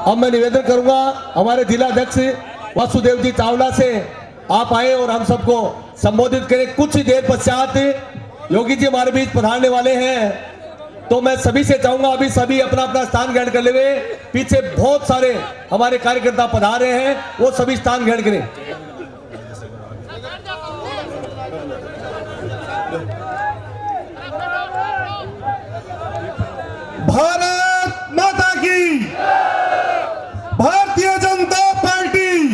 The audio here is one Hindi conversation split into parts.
अब मैं निवेदन करूंगा हमारे जिला अध्यक्ष वासुदेव जी चावला से आप आए और हम सबको संबोधित करें। कुछ ही देर पश्चात योगी जी हमारे बीच पधारने वाले हैं, तो मैं सभी से चाहूंगा अभी सभी अपना अपना स्थान ग्रहण कर ले। पीछे बहुत सारे हमारे कार्यकर्ता पधार रहे हैं, वो सभी स्थान ग्रहण करें। भारत माता की, भारतीय जनता पार्टी।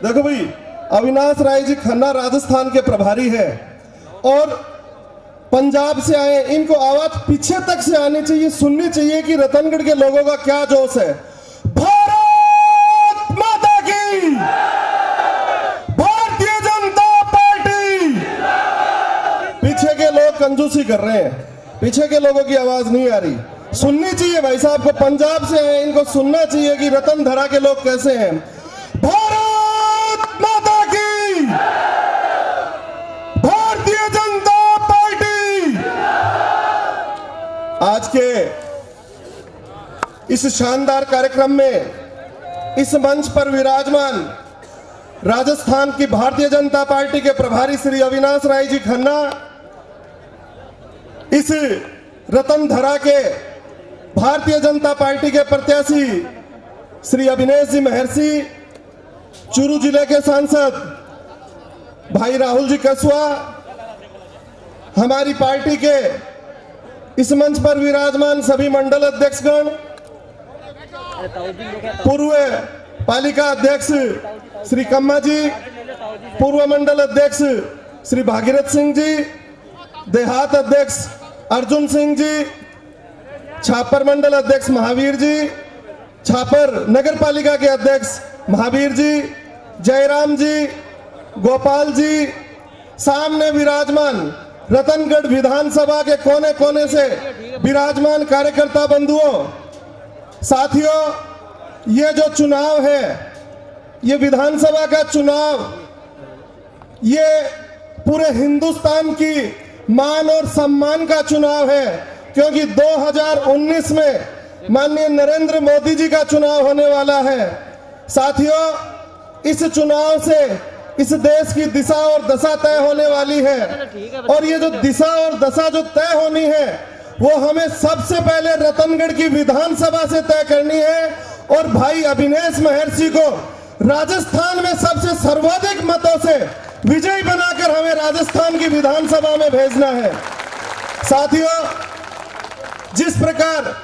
देखो भाई, अविनाश राय जी खन्ना राजस्थान के प्रभारी है और पंजाब से आए। इनको आवाज पीछे तक से आनी चाहिए, सुननी चाहिए कि रतनगढ़ के लोगों का क्या जोश है। भारत माता की, भारतीय जनता पार्टी। पीछे के लोग कंजूसी कर रहे हैं, पीछे के लोगों की आवाज नहीं आ रही। सुननी चाहिए भाई साहब को, पंजाब से आए, इनको सुनना चाहिए कि रतनधरा के लोग कैसे हैं। भारत माता की, भारतीय जनता पार्टी। आज के इस शानदार कार्यक्रम में इस मंच पर विराजमान राजस्थान की भारतीय जनता पार्टी के प्रभारी श्री अविनाश राय जी खन्ना, इस रतनधरा के भारतीय जनता पार्टी के प्रत्याशी श्री अभिनेश जी महर्षि, चूरू जिले के सांसद भाई राहुल जी कसवा, हमारी पार्टी के इस मंच पर विराजमान सभी मंडल अध्यक्षगण, पूर्व पालिका अध्यक्ष श्री कम्मा जी, पूर्व मंडल अध्यक्ष श्री भागीरथ सिंह जी, देहात अध्यक्ष अर्जुन सिंह जी, छापर मंडल अध्यक्ष महावीर जी, छापर नगर पालिका के अध्यक्ष महावीर जी, जयराम जी, गोपाल जी, सामने विराजमान रतनगढ़ विधानसभा के कोने कोने से विराजमान कार्यकर्ता बंधुओं, साथियों, ये जो चुनाव है, ये विधानसभा का चुनाव, ये पूरे हिंदुस्तान की मान और सम्मान का चुनाव है, क्योंकि 2019 में माननीय नरेंद्र मोदी जी का चुनाव होने वाला है। साथियों, इस चुनाव से इस देश की दिशा और दशा तय होने वाली है, और ये जो दिशा और दशा जो तय होनी है वो हमें सबसे पहले रतनगढ़ की विधानसभा से तय करनी है, और भाई अभिनेश महर्षि को राजस्थान में सबसे सर्वाधिक मतों से विजयी बनाकर हमें राजस्थान की विधानसभा में भेजना है। साथियों, जिस प्रकार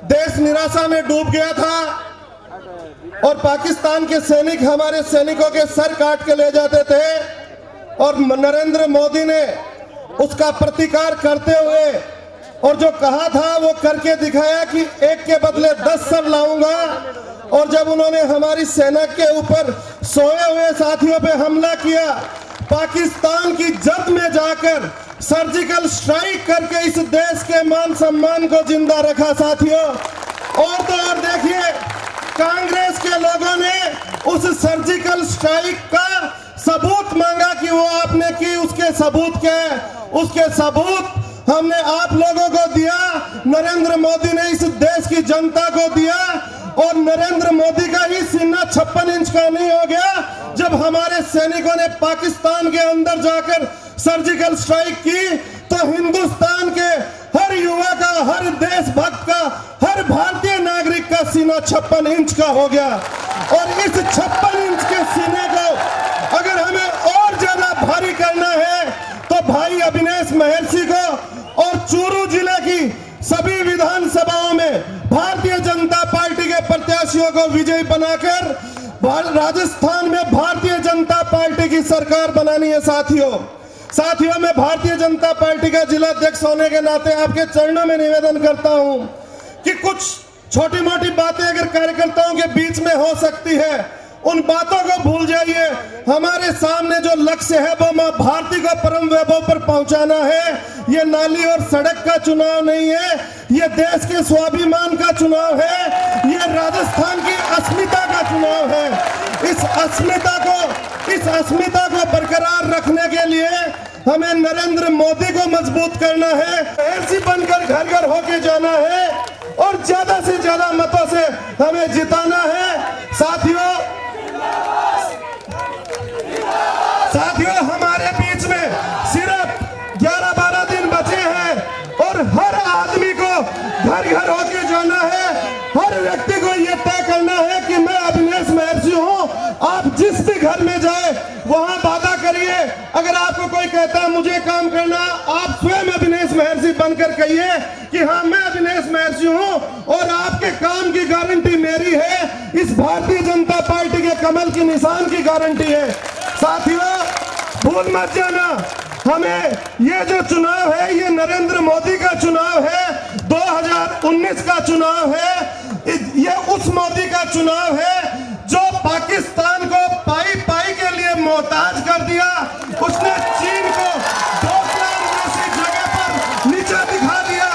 देश निराशा में डूब गया था और पाकिस्तान के सैनिक हमारे सैनिकों के सर काट के ले जाते थे, और नरेंद्र मोदी ने उसका प्रतिकार करते हुए और जो कहा था वो करके दिखाया कि एक के बदले 10 सर लाऊंगा, और जब उन्होंने हमारी सेना के ऊपर सोए हुए साथियों पे हमला किया, पाकिस्तान की जद में जाकर सर्जिकल स्ट्राइक करके इस देश के मान सम्मान को जिंदा रखा। साथियों, और तो और देखिए, कांग्रेस के लोगों ने उस सर्जिकल स्ट्राइक का सबूत मांगा कि वो आपने की, उसके सबूत क्या है? उसके सबूत हमने आप लोगों को दिया, नरेंद्र मोदी ने इस देश की जनता को दिया, और नरेंद्र मोदी का ही सीना 56 इंच का नहीं हो गया जब हमारे सैनिकों ने पाकिस्तान के अंदर जाकर सर्जिकल स्ट्राइक की, तो हिंदुस्तान के हर युवा का, हर देशभक्त का, हर भारतीय नागरिक का सीना 56 इंच का हो गया। और इस 56 इंच के सीने को अगर हमें और ज्यादा भारी करना है तो भाई अभिनेश महर्षि को और चूरू जिले की सभी विधानसभाओं में भारतीय जनता पार्टी के प्रत्याशियों को विजयी बनाकर राजस्थान में भारतीय जनता पार्टी की सरकार बनानी है। साथियों, मैं भारतीय जनता पार्टी का जिला अध्यक्ष होने के नाते आपके चरणों में निवेदन करता हूं कि कुछ छोटी मोटी बातें अगर कार्यकर्ताओं के बीच में हो सकती है, उन बातों को भूल जाइए। हमारे सामने जो लक्ष्य है वो मां भारती को परम वैभव पर पहुंचाना है। ये नाली और सड़क का चुनाव नहीं है, ये देश के स्वाभिमान का चुनाव है, ये राजस्थान की अस्मिता का चुनाव है। इस अस्मिता को बरकरार रखने के लिए हमें नरेंद्र मोदी को मजबूत करना है, ऐसी बनकर घर घर होके जाना है। और ज्यादा से ज्यादा मतों से हमें जिताना है। साथियों हमारे बीच में सिर्फ 11-12 दिन बचे हैं और हर आदमी को घर घर होके जाना है। हर व्यक्ति को यह तय करना है कि मैं अभिनेश महर्षि हूं। आप जिस भी घर में जाए वहां वादा करिए। अगर आपको कोई कहता है मुझे काम करना, आप स्वयं अभिनेश महर्षि बनकर कहिए कि हाँ मैं अभिनेश महर्षि हूं और आपके काम की गारंटी मेरी है। इस भारतीय जनता पार्टी के कमल की निशान की गारंटी है। साथियों भूल मत जाना, हमें ये जो चुनाव है ये नरेंद्र मोदी का चुनाव है, 2019 का चुनाव है। ये उस मोदी का चुनाव है जो पाकिस्तान को पाई पाई के लिए मोहताज कर दिया। उसने चीन को डोकलाम जैसी जगह पर नीचा दिखा दिया।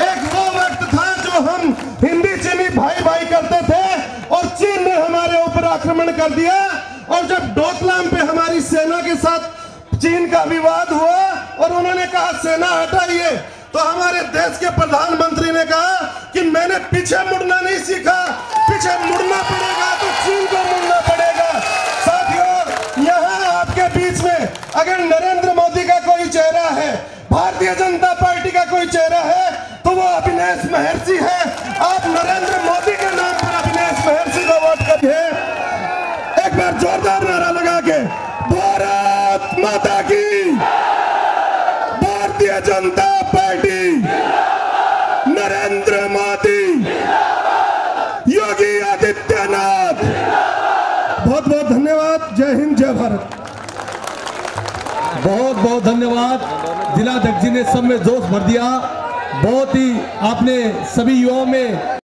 एक वो वक्त था जो हम हिंदी चीनी भाई भाई करते थे और चीन ने हमारे ऊपर आक्रमण कर दिया। और जब डोकलाम पे हमारी सेना के साथ चीन का विवाद हुआ और उन्होंने कहा सेना हटाइए, तो हमारे देश के प्रधानमंत्री ने कहा कि मैंने पीछे मुड़ना नहीं सीखा, पीछे मुड़ना पड़ेगा तो चीन को मुड़ना पड़ेगा। साथियों यहाँ आपके बीच में अगर नरेंद्र मोदी का कोई चेहरा है, भारतीय जनता पार्टी का कोई चेहरा है तो वो अभिनेश महर्षि है। आप नरेंद्र मोदी के नाम पर अभिनेश महर्षि को वोट करिए। एक बार जोरदार नारा लगा के भारत माता की, भारतीय जनता पार्टी, नरेंद्र मोदी, योगी आदित्यनाथ। बहुत बहुत धन्यवाद। जय हिंद, जय भारत। बहुत बहुत धन्यवाद। जिलाध्यक्ष जी ने सब में जोश भर दिया। बहुत ही आपने सभी युवाओं में